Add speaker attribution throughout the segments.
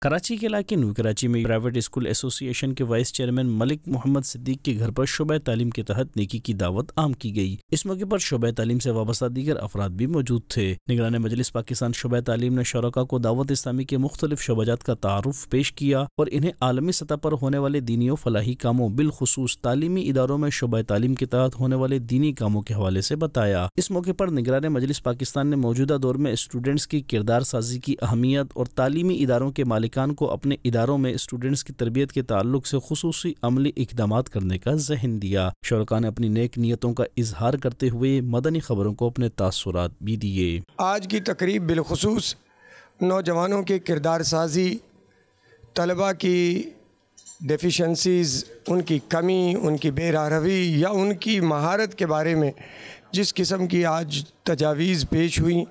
Speaker 1: کراچی کے علاقے نیو کراچی میں پرائیویٹ اسکول ایسوسی ایشن کے وائس چیئرمین ملک محمد صدیق کے گھر پر شعبہ تعلیم کے تحت نیکی کی دعوت عام کی گئی۔ اس موقع پر شعبہ تعلیم سے وابستہ دیگر افراد بھی موجود تھے۔ نگران مجلس پاکستان شعبہ تعلیم نے شرکاء کو دعوت اسلامی کے مختلف شعبات کا تعارف پیش کیا اور انہیں عالمی سطح پر ہونے والے دینی و فلاحی کاموں بالخصوص تعلیمی اداروں میں شعبہ تعلیم کے تحت ہونے والے دینی کاموں کے حوالے سے بتایا۔ اس موقع پر نگران مجلس پاکستان نے موجودہ دور میں اسٹوڈنٹس کی کردار سازی کی اہمیت اور تعلیمی اداروں کے مالکان کو اپنے اداروں میں اسٹوڈنٹس کی تربیت کے تعلق سے خصوصی عملی اقدامات کرنے کا ذہن دیا۔ شرکاء نے اپنی نیک نیتوں کا اظہار کرتے ہوئے مدنی خبروں کو اپنے تاثرات بھی دیے۔
Speaker 2: آج کی تقریب بالخصوص نوجوانوں کی کردار سازی، طلباء کی ڈیفیشنسیز، ان کی کمی، ان کی بے راہ روی یا ان کی مہارت کے بارے میں جس قسم کی آج تجاویز پیش ہوئیں،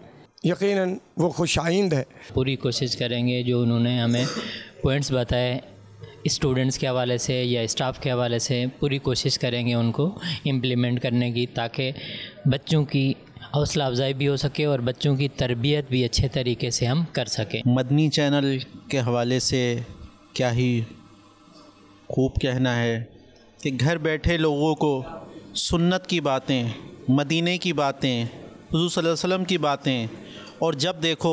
Speaker 2: یقیناً وہ خوش آئند ہے۔
Speaker 3: پوری کوشش کریں گے جو انہوں نے ہمیں پوائنٹس بتائے اسٹوڈنٹس کے حوالے سے یا اسٹاف کے حوالے سے، پوری کوشش کریں گے ان کو امپلیمنٹ کرنے کی، تاکہ بچوں کی حوصلہ افزائی بھی ہو سکے اور بچوں کی تربیت بھی اچھے طریقے سے ہم کر سکیں۔
Speaker 4: مدنی چینل کے حوالے سے کیا ہی خوب کہنا ہے کہ گھر بیٹھے لوگوں کو سنت کی باتیں، مدینے کی باتیں، حضور صلی اللہ علیہ وسلم کی باتیں، اور جب دیکھو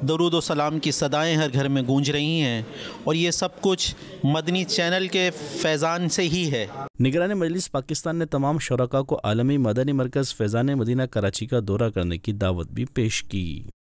Speaker 4: درود و سلام کی صدائیں ہر گھر میں گونج رہی ہیں، اور یہ سب کچھ مدنی چینل کے فیضان سے ہی ہے۔
Speaker 1: نگران مجلس پاکستان نے تمام شرکاء کو عالمی مدنی مرکز فیضان مدینہ کراچی کا دورہ کرنے کی دعوت بھی پیش کی۔